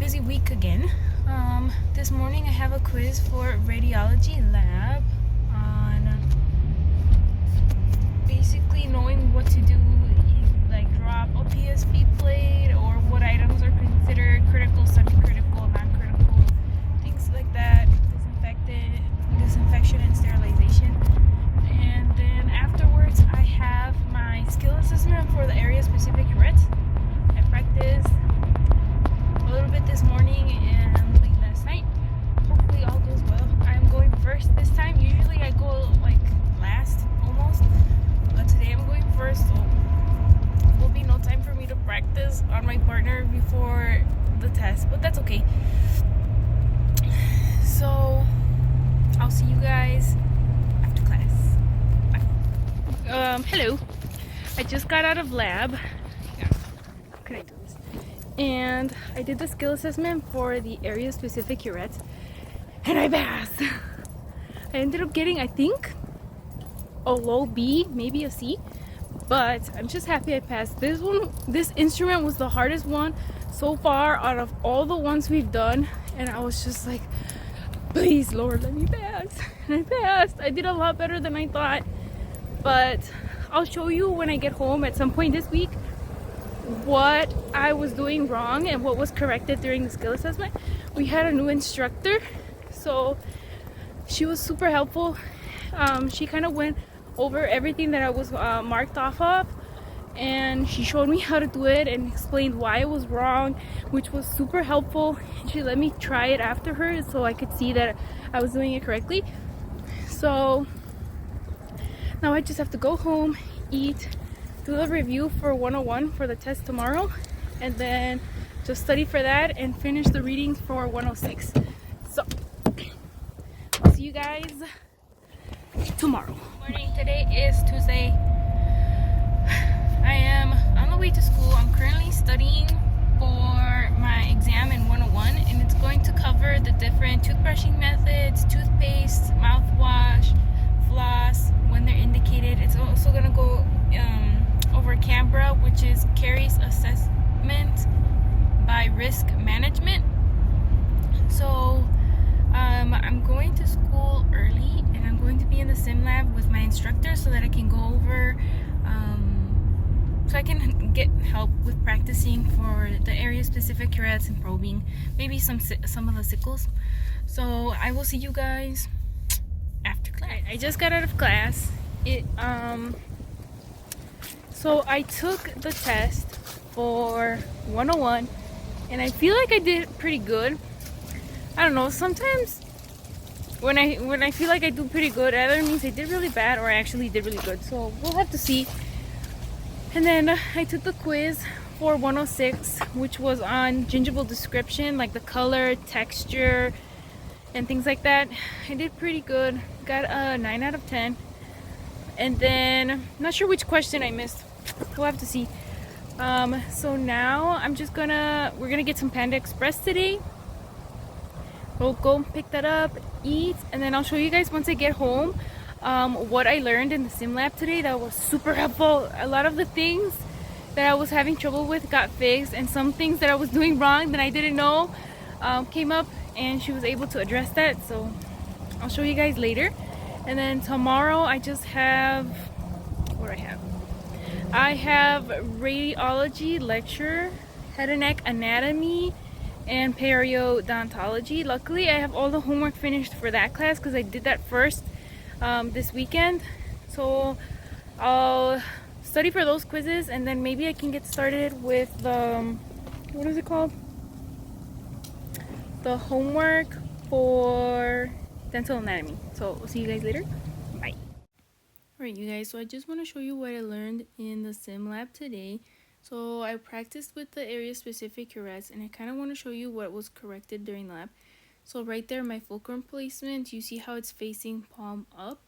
busy week again. This morning I have a quiz for radiology lab on basically knowing what to do, like drop a PSP plate or what items are considered critical, semi-critical, non-critical, things like that, disinfection and sterilization. And then afterwards I have my skill assessment for the area-specific threats. I practiced a little bit this morning and late last night. Hopefully all goes well. I'm going first this time. Usually I go like last almost, but today I'm going first, so will be no time for me to practice on my partner before the test, but that's okay. So I'll see you guys after class. Bye. Hello. I just got out of lab. How can I do this? And I did the skill assessment for the area specific curettes, and I passed. I ended up getting, I think, a low B, maybe a C, but I'm just happy I passed. This instrument was the hardest one so far out of all the ones we've done, and I was just like, please Lord, let me pass. And I passed. I did a lot better than I thought, but I'll show you when I get home at some point this week what I was doing wrong and what was corrected during the skill assessment. We had a new instructor, so she was super helpful. She kind of went over everything that I was marked off of, and she showed me how to do it and explained why it was wrong, which was super helpful. She let me try it after her so I could see that I was doing it correctly. So now I just have to go home, eat, do the review for 101 for the test tomorrow, and then just study for that and finish the readings for 106. So I'll see you guys tomorrow. Morning. Today is Tuesday. I am on the way to school. I'm currently studying for my exam in 101, and it's going to cover the different toothbrushing methods, toothpaste, mouthwash, floss when they're indicated. It's also going to go over Canberra, which is Carrie's assessment by risk management. So I'm going to school early, and I'm going to be in the sim lab with my instructor so that I can go over so I can get help with practicing for the area specific curettes and probing, maybe some of the sickles. So I will see you guys after class. I just got out of class. So I took the test for 101, and I feel like I did pretty good. I don't know, sometimes when I feel like I do pretty good, it either means I did really bad or I actually did really good. So we'll have to see. And then I took the quiz for 106, which was on gingival description, like the color, texture, and things like that. I did pretty good. Got a 9 out of 10. And then I'm not sure which question I missed. We'll have to see. So now we're gonna get some Panda Express today. We'll go pick that up, eat, and then I'll show you guys once I get home what I learned in the sim lab today. That was super helpful. A lot of the things that I was having trouble with got fixed, and some things that I was doing wrong that I didn't know came up, and she was able to address that. So I'll show you guys later. And then tomorrow I just have I have radiology lecture, head and neck anatomy, and periodontology. Luckily I have all the homework finished for that class because I did that first this weekend. So I'll study for those quizzes, and then maybe I can get started with the what is it called? The homework for dental anatomy. So I'll see you guys later. Bye. Alright you guys, so I just want to show you what I learned in the sim lab today. So I practiced with the area specific curettes, and I kind of want to show you what was corrected during the lab. So right there, my fulcrum placement, you see how it's facing palm up.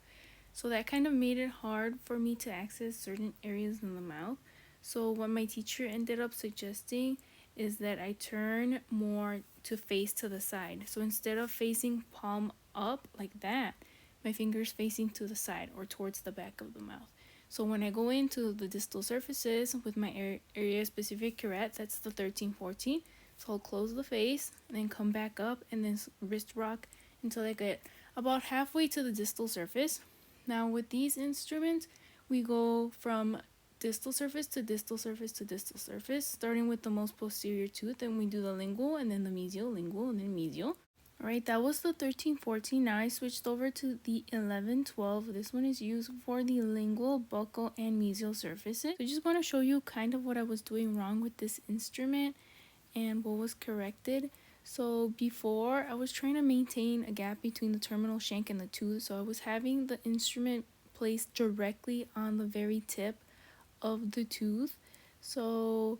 So that kind of made it hard for me to access certain areas in the mouth. So what my teacher ended up suggesting is that I turn more to face to the side. So instead of facing palm up like that, my fingers facing to the side or towards the back of the mouth. So when I go into the distal surfaces with my area specific curette, that's the 13-14. So I'll close the face and then come back up and then wrist rock until I get about halfway to the distal surface. Now with these instruments, we go from distal surface to distal surface to distal surface, starting with the most posterior tooth, and we do the lingual and then the mesial, lingual and then mesial. Alright, that was the 13-14. Now I switched over to the 11-12. This one is used for the lingual, buccal, and mesial surfaces. So I just want to show you kind of what I was doing wrong with this instrument and what was corrected. So before, I was trying to maintain a gap between the terminal shank and the tooth. So I was having the instrument placed directly on the very tip of the tooth. So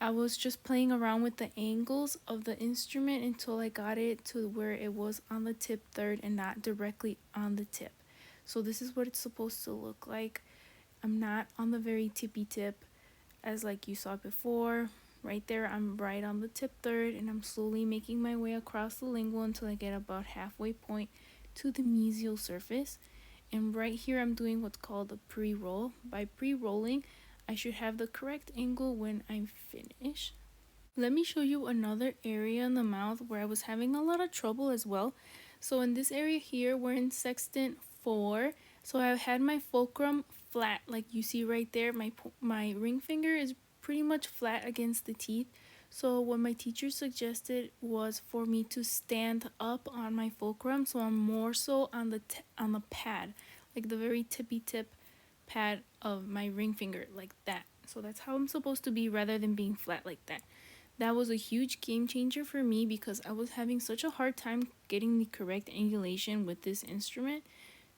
I was just playing around with the angles of the instrument until I got it to where it was on the tip third and not directly on the tip. So this is what it's supposed to look like. I'm not on the very tippy tip as like you saw before. Right there, I'm right on the tip third, and I'm slowly making my way across the lingual until I get about halfway point to the mesial surface. And right here, I'm doing what's called a pre-roll. By pre-rolling, I should have the correct angle when I'm finished. Let me show you another area in the mouth where I was having a lot of trouble as well. So in this area here, we're in sextant 4. So I had my fulcrum flat, like you see right there. My ring finger is pretty much flat against the teeth. So what my teacher suggested was for me to stand up on my fulcrum, so I'm more so on the pad, like the very tippy tip pad of my ring finger, like that. So that's how I'm supposed to be rather than being flat like that. That was a huge game changer for me because I was having such a hard time getting the correct angulation with this instrument.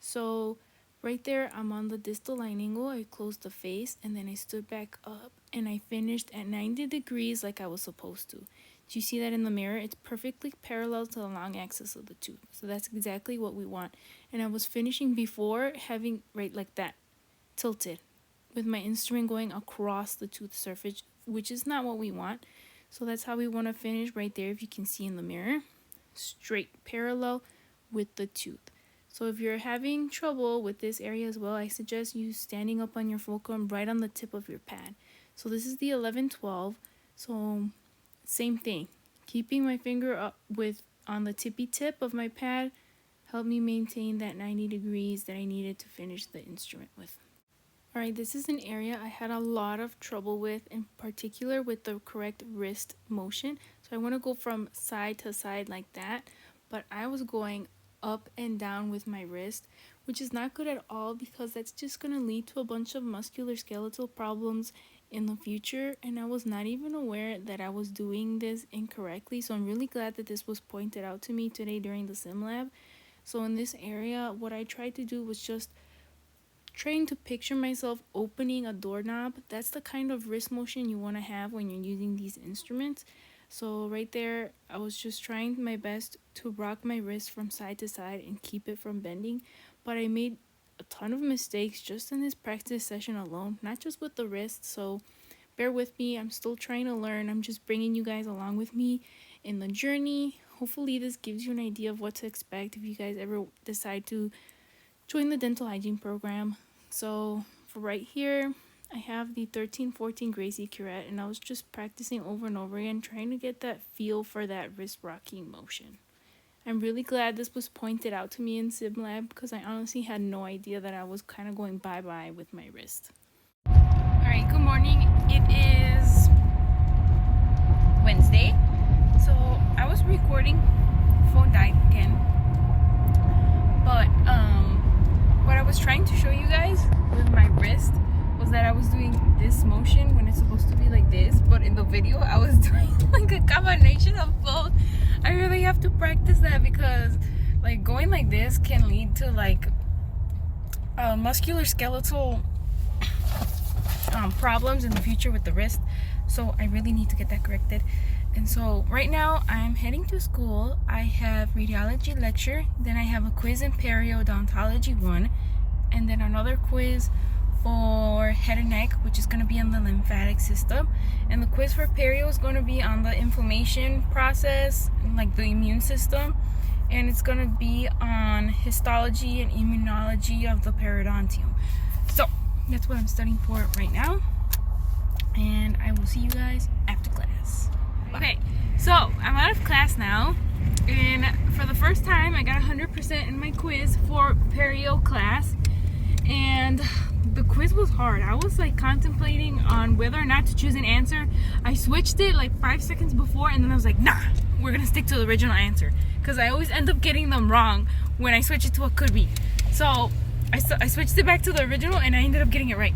So right there, I'm on the distal line angle. I closed the face and then I stood back up and I finished at 90 degrees like I was supposed to. Do you see that in the mirror? It's perfectly parallel to the long axis of the tooth. So that's exactly what we want. And I was finishing before having right like that, tilted, with my instrument going across the tooth surface, which is not what we want. So that's how we want to finish right there, if you can see in the mirror. Straight parallel with the tooth. So if you're having trouble with this area as well, I suggest you standing up on your fulcrum right on the tip of your pad. So this is the 11-12. So same thing. Keeping my finger up on the tippy tip of my pad helped me maintain that 90 degrees that I needed to finish the instrument with. Alright, this is an area I had a lot of trouble with, in particular with the correct wrist motion. So I want to go from side to side like that, but I was going up and down with my wrist, which is not good at all because that's just going to lead to a bunch of musculoskeletal problems in the future, and I was not even aware that I was doing this incorrectly. So I'm really glad that this was pointed out to me today during the sim lab. So in this area, what I tried to do was just trying to picture myself opening a doorknob. That's the kind of wrist motion you want to have when you're using these instruments. So right there, I was just trying my best to rock my wrist from side to side and keep it from bending. But I made a ton of mistakes just in this practice session alone, not just with the wrist. So bear with me. I'm still trying to learn. I'm just bringing you guys along with me in the journey. Hopefully this gives you an idea of what to expect if you guys ever decide to join the dental hygiene program. So for right here, I have the 13-14 Gracie curette, and I was just practicing over and over again, trying to get that feel for that wrist rocking motion. I'm really glad this was pointed out to me in sim lab because I honestly had no idea that I was kind of going bye-bye with my wrist. Alright, good morning. It is Wednesday. So I was recording, phone died again. But what I was trying to show you guys with my wrist was that I was doing this motion when it's supposed to be like this, but in the video I was doing like a combination of both. I really have to practice that because like going like this can lead to like musculoskeletal problems in the future with the wrist. So I really need to get that corrected. And so right now I'm heading to school. I have radiology lecture, then I have a quiz in periodontology 1, and then another quiz for head and neck, which is going to be on the lymphatic system. And the quiz for perio is going to be on the inflammation process, like the immune system, and it's going to be on histology and immunology of the periodontium. So that's what I'm studying for right now, and I will see you guys after class. Okay, So I'm out of class now, and for the first time I got 100% in my quiz for perio class, and the quiz was hard. I was like contemplating on whether or not to choose an answer. I switched it like 5 seconds before, and then I was like, nah, we're gonna stick to the original answer, because I always end up getting them wrong when I switch it to what could be. So I switched it back to the original, and I ended up getting it right.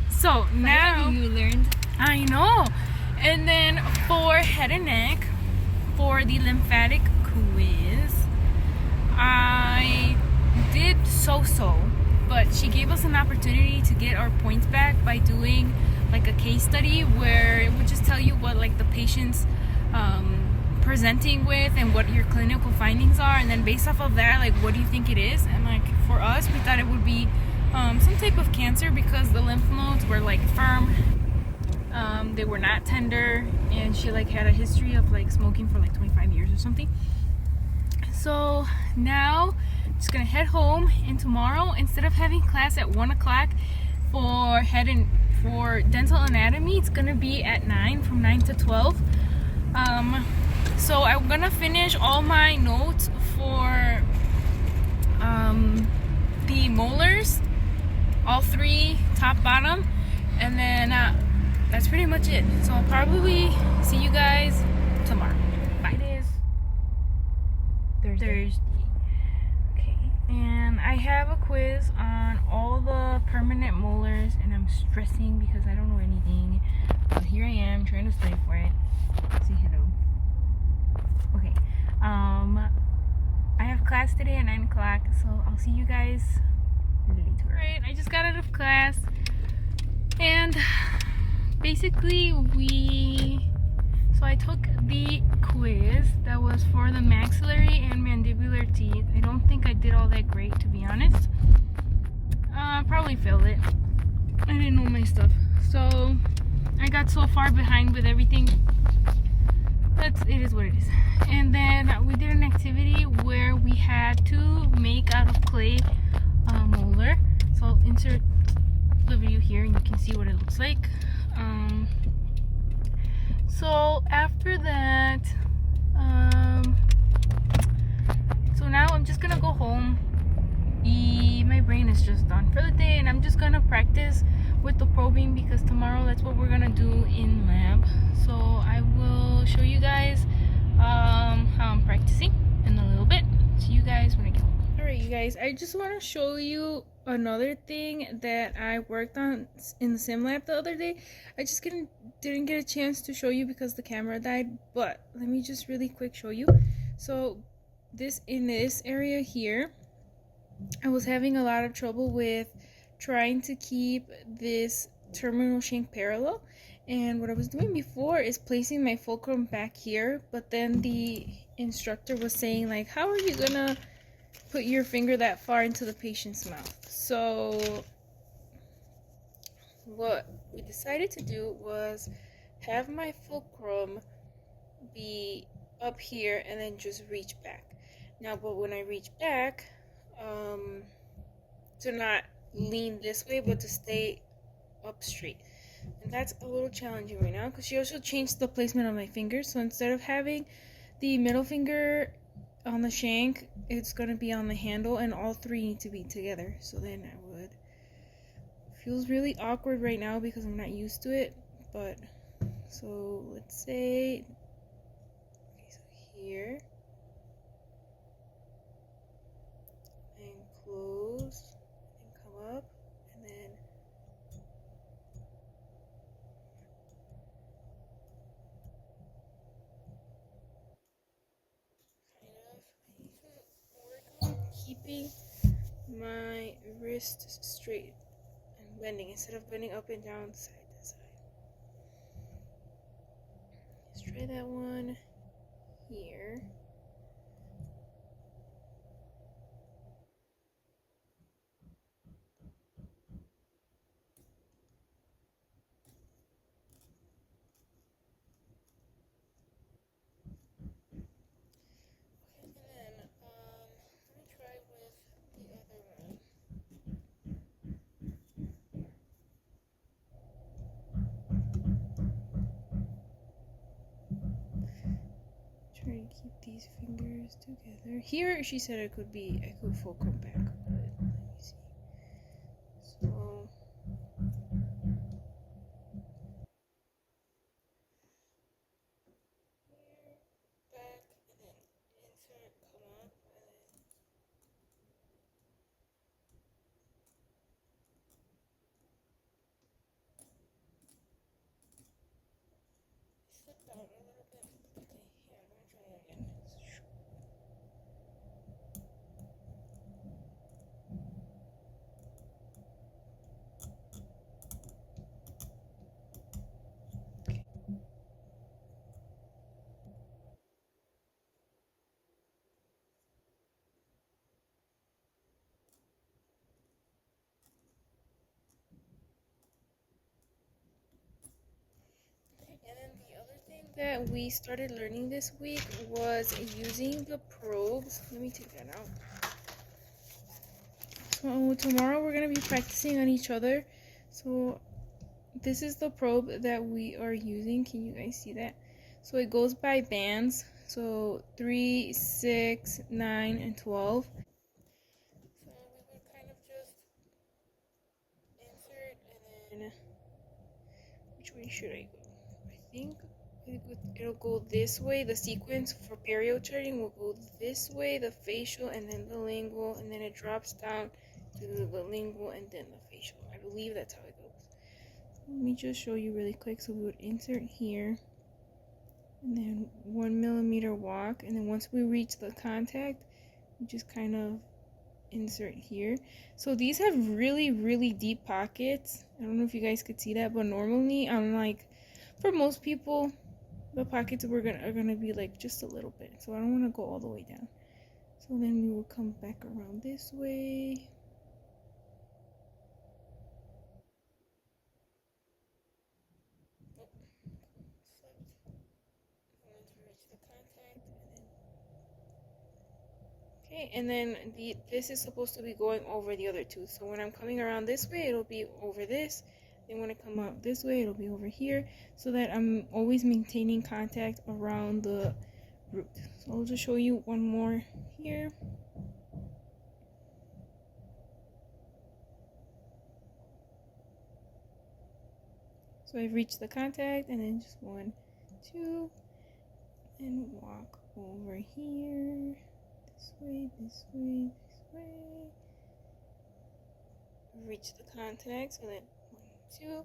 So now you learned. I know. And then for head and neck, for the lymphatic quiz, I did so-so, but she gave us an opportunity to get our points back by doing like a case study where it would just tell you what like the patient's presenting with and what your clinical findings are, and then based off of that, like, what do you think it is? And like for us, we thought it would be some type of cancer because the lymph nodes were like firm. They were not tender, and she like had a history of like smoking for like 25 years or something. So now I'm just gonna head home, and tomorrow, instead of having class at 1 o'clock for dental anatomy, it's gonna be at 9, from 9 to 12. So I'm gonna finish all my notes for the molars, all 3, top, bottom, and then that's pretty much it. So I'll probably see you guys tomorrow. Bye. It is Thursday. Okay, and I have a quiz on all the permanent molars, and I'm stressing because I don't know anything. But here I am trying to study for it. Say hello. Okay. I have class today at 9 o'clock, so I'll see you guys later. Alright, I just got out of class, and basically so I took the quiz that was for the maxillary and mandibular teeth. I don't think I did all that great, to be honest. I probably failed it. I didn't know my stuff, so I got so far behind with everything. It is what it is. And then we did an activity where we had to make out of clay molar. So I'll insert the video here and you can see what it looks like. So after that, so now I'm just gonna go home. My brain is just done for the day, and I'm just gonna practice with the probing because tomorrow that's what we're gonna do in lab. So I will show you guys how I'm practicing in a little bit. See you guys when I get home. Alright, you guys, I just want to show you another thing that I worked on in the sim lab the other day. I just didn't get a chance to show you because the camera died, but let me just really quick show you. So in this area here, I was having a lot of trouble with trying to keep this terminal shank parallel, and what I was doing before is placing my fulcrum back here, but then the instructor was saying like, how are you gonna put your finger that far into the patient's mouth? So what we decided to do was have my fulcrum be up here and then just reach back. Now, but when I reach back, to not lean this way but to stay up straight, and that's a little challenging right now because she also changed the placement of my fingers. So instead of having the middle finger on the shank, it's gonna be on the handle, and all 3 need to be together. So then feels really awkward right now because I'm not used to it, but so let's say, okay, so here and close and come up, and then work on keeping my wrist straight and bending instead of bending up and down side to side. Let's try that one here. Okay, and then let me try with the other one. keep these fingers together. Here she said I could fulcrum back, but let me see. So here, back, and then insert, come up, and then slip out a little bit. Okay, yeah, I'm gonna try that again. And then the other thing that we started learning this week was using the probes. Let me take that out. So tomorrow we're gonna be practicing on each other. So this is the probe that we are using. Can you guys see that? So it goes by bands. So 3, 6, 9, and 12. So we would kind of just insert and then which way should I go? I think it'll go this way. The sequence for perio charting will go this way, the facial and then the lingual, and then it drops down to the lingual and then the facial. I believe that's how it goes. Let me just show you really quick. So we would insert here and then 1 millimeter walk, and then once we reach the contact, we just kind of insert here. So these have really deep pockets. I don't know if you guys could see that, but normally for most people the pockets are gonna be like just a little bit, so I don't want to go all the way down. So then we will come back around this way. Okay, and then this is supposed to be going over the other tooth. So when I'm coming around this way, it'll be over this. Then when I come out this way, it'll be over here, so that I'm always maintaining contact around the root. So I'll just show you one more here. So I've reached the contact, and then just 1, 2, and walk over here. This way, this way, this way. Reach the contact, so then 1, 2. Of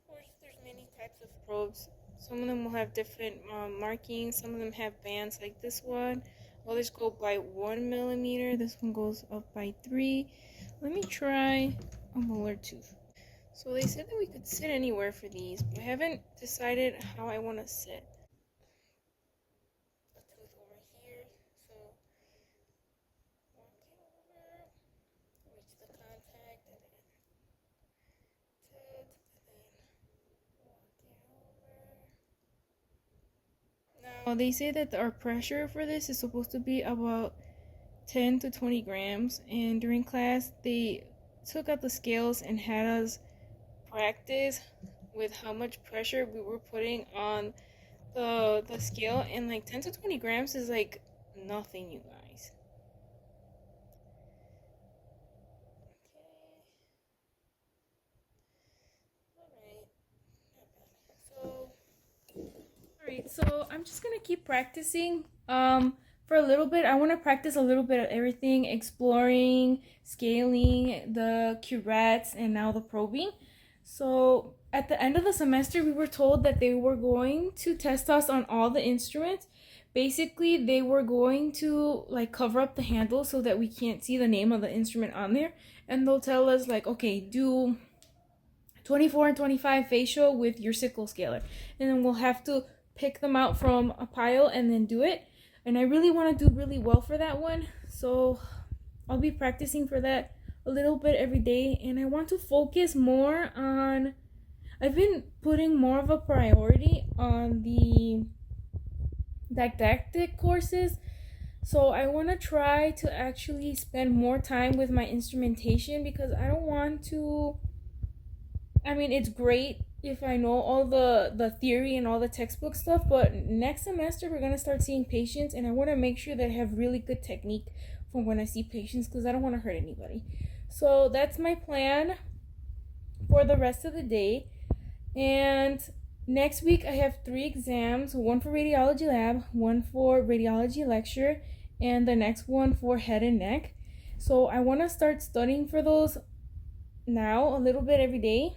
course, there's many types of probes. Some of them will have different markings. Some of them have bands like this one. Others go by 1 millimeter. This one goes up by 3. Let me try a molar tooth. So they said that we could sit anywhere for these, but I haven't decided how I want to sit. A tooth over here, so walk it over, reach the contact, and then tooth, and then walk it over. Now they say that our pressure for this is supposed to be about 10 to 20 grams, and during class they took out the scales and had us practice with how much pressure we were putting on the scale, and like 10 to 20 grams is like nothing, you guys. Alright, so I'm just gonna keep practicing for a little bit. I want to practice a little bit of everything, exploring, scaling, the curettes, and now the probing. So at the end of the semester, we were told that they were going to test us on all the instruments. Basically, they were going to like cover up the handle so that we can't see the name of the instrument on there, and they'll tell us like, okay, do 24 and 25 facial with your sickle scaler, and then we'll have to pick them out from a pile and then do it. And I really want to do really well for that one, so I'll be practicing for that a little bit every day. And I want to focus more on, I've been putting more of a priority on the didactic courses So I want to try to actually spend more time with my instrumentation because I don't want to. I mean, it's great if I know all the theory and all the textbook stuff, but next semester we're going to start seeing patients, and I want to make sure that I have really good technique for when I see patients because I don't want to hurt anybody. So that's my plan for the rest of the day. And next week I have 3 exams, one for radiology lab, one for radiology lecture, and the next one for head and neck. So I want to start studying for those now a little bit every day.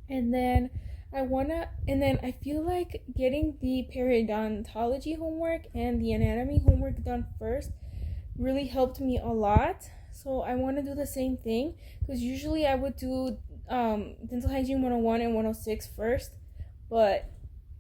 And then I feel like getting the periodontology homework and the anatomy homework done first really helped me a lot. So I want to do the same thing because usually I would do dental hygiene 101 and 106 first, but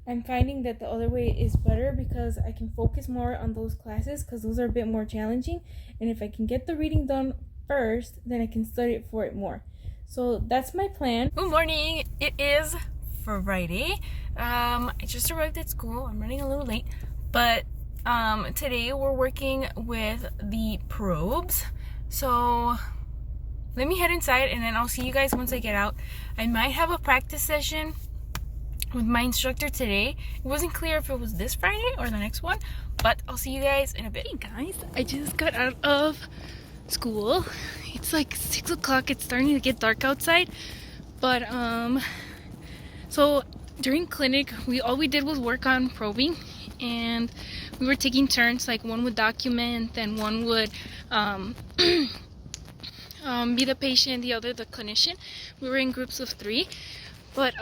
I'm finding that the other way is better because I can focus more on those classes because those are a bit more challenging, and if I can get the reading done first, then I can study for it more. So that's my plan. Good morning. It is Friday. I just arrived at school. I'm running a little late, but today we're working with the probes. So let me head inside and then I'll see you guys once I get out. I might have a practice session with my instructor today. It wasn't clear if it was this Friday or the next one, but I'll see you guys in a bit. Hey guys, I just got out of school. It's like 6 o'clock. It's starting to get dark outside, but so during clinic all we did was work on probing, and we were taking turns, like one would document and one would be the patient, the other the clinician. We were in groups of 3, but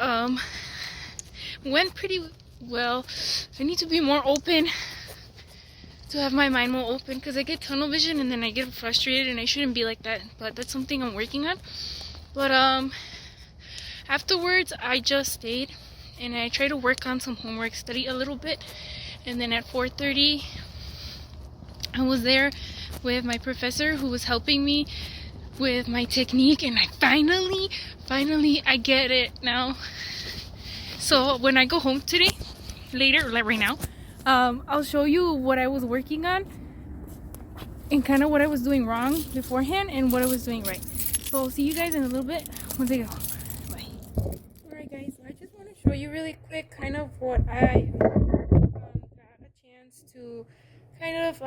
went pretty well. I need to be more open, to have my mind more open, because I get tunnel vision and then I get frustrated, and I shouldn't be like that, but that's something I'm working on. But afterwards I just stayed and I tried to work on some homework, study a little bit, and then at 4:30 I was there with my professor who was helping me with my technique, and I finally I get it now. So when I go home today, later, like right now, I'll show you what I was working on and kind of what I was doing wrong beforehand and what I was doing right. So I'll see you guys in a little bit once I get home. Bye. Alright guys, so I just want to show you really quick kind of what I got a chance to kind of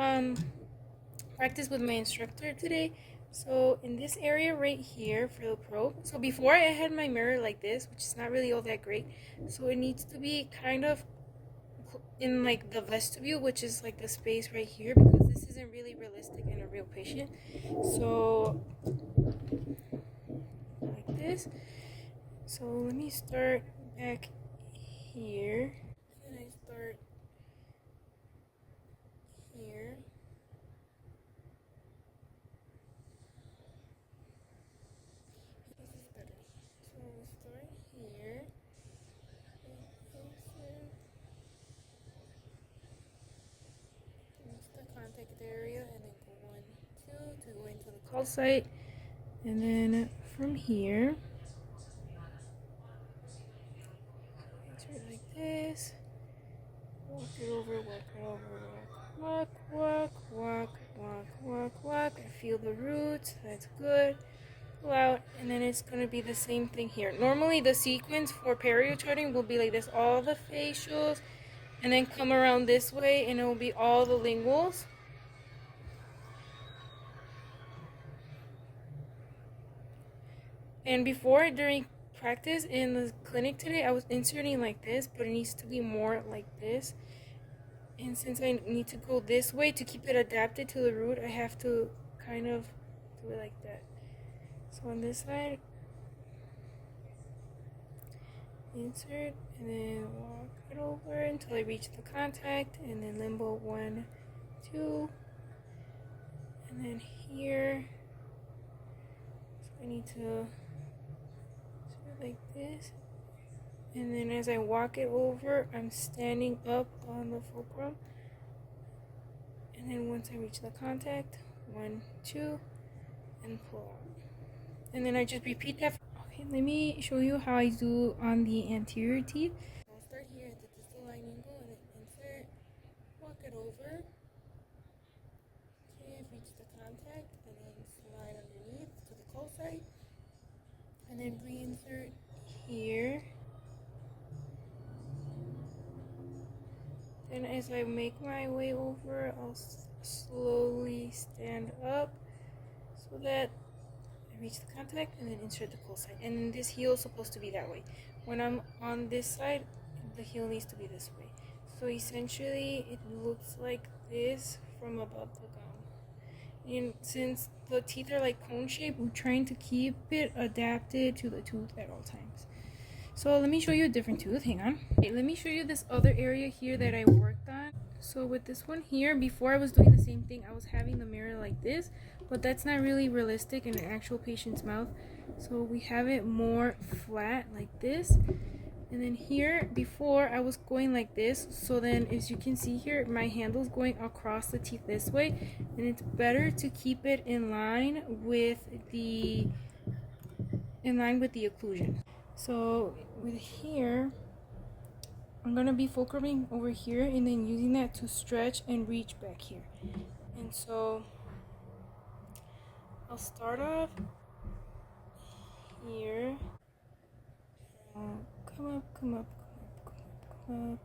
practice with my instructor today. So in this area right here for the probe, so before I had my mirror like this, which is not really all that great, so it needs to be kind of in like the vestibule, which is like the space right here, because this isn't really realistic in a real patient. So like this. So let me start back here, and I start here. This is better. So we start here. Reach the contact area and then go 1, 2 to go into the call site, and then from here enter it like this, walk it over, walk it over, walk, walk, walk, walk, walk, walk. I feel the roots, that's good. Pull out, and then it's going to be the same thing here. Normally the sequence for perio charting will be like this, all the facials, and then come around this way and it will be all the linguals. And before, during practice in the clinic today, I was inserting like this, but it needs to be more like this. And since I need to go this way to keep it adapted to the root, I have to kind of do it like that. So on this side, insert, and then walk it over until I reach the contact, and then limbo 1, 2, and then here. So I need to like this, and then as I walk it over, I'm standing up on the fulcrum, and then once I reach the contact, 1, 2, and pull out, and then I just repeat that. Okay, let me show you how I do on the anterior teeth. I'll start here at the distal line angle and then insert, walk it over, and then reinsert here. Then as I make my way over, I'll slowly stand up so that I reach the contact and then insert the cold side. And this heel is supposed to be that way. When I'm on this side, the heel needs to be this way. So essentially it looks like this from above the gum. And since the teeth are like cone shaped, we're trying to keep it adapted to the tooth at all times. So let me show you a different tooth. Hang on. Okay, let me show you this other area here that I worked on. So with this one here, before I was doing the same thing, I was having the mirror like this, but that's not really realistic in an actual patient's mouth. So we have it more flat like this. And then here, before I was going like this, so then as you can see here, my handle's going across the teeth this way, and it's better to keep it in line with the occlusion. So with here, I'm gonna be fulcruming over here and then using that to stretch and reach back here. And so I'll start off here. Come up, come up, come up, come up.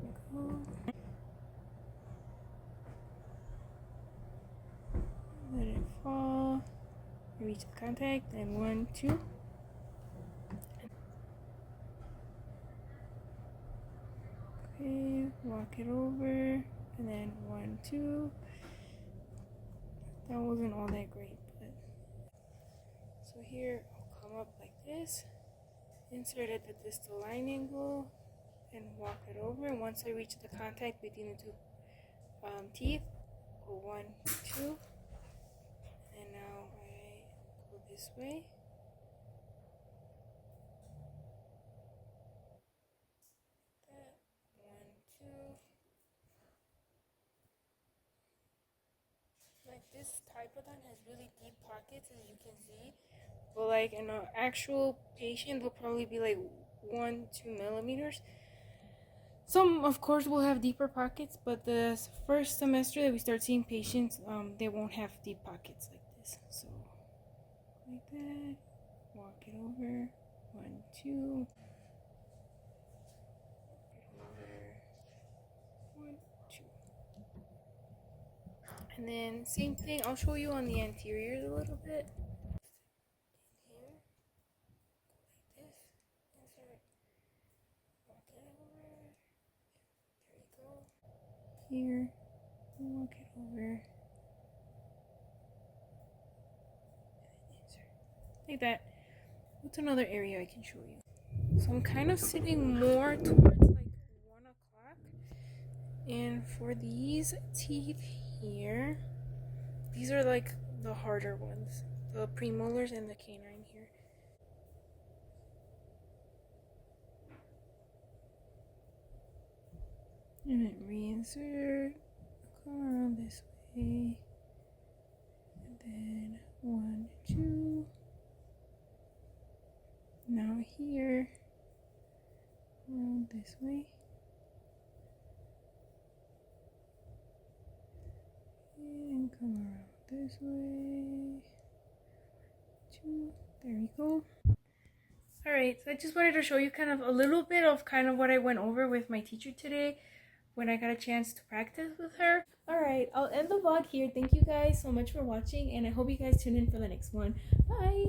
There we go. Let it fall. Reach the contact. Then 1, 2. Okay, walk it over. And then 1, 2. That wasn't all that great, but so here I'll come up like this. Insert at the distal line angle and walk it over. Once I reach the contact between the two teeth, go 1, 2, and now I go this way. That 1, 2. Like this Typodon has really deep pockets, as you can see. But like in an actual patient, they'll probably be like 1, 2 millimeters. Some, of course, will have deeper pockets, but the first semester that we start seeing patients, they won't have deep pockets like this. So, like that, walk it over, 1, 2, over, 1, 2. And then same thing, I'll show you on the anteriors a little bit. Here, like this, insert, walk it over, there we go. Here, walk it over. Like that. What's another area I can show you? So I'm kind of sitting more towards like 1 o'clock. And for these teeth here, these are like the harder ones. The premolars and the canine here. And then reinsert. Come around this way. And then 1, 2. Now here, around this way, and come around this way, 2, there we go. Alright, so I just wanted to show you kind of a little bit of kind of what I went over with my teacher today when I got a chance to practice with her. Alright, I'll end the vlog here. Thank you guys so much for watching, and I hope you guys tune in for the next one. Bye!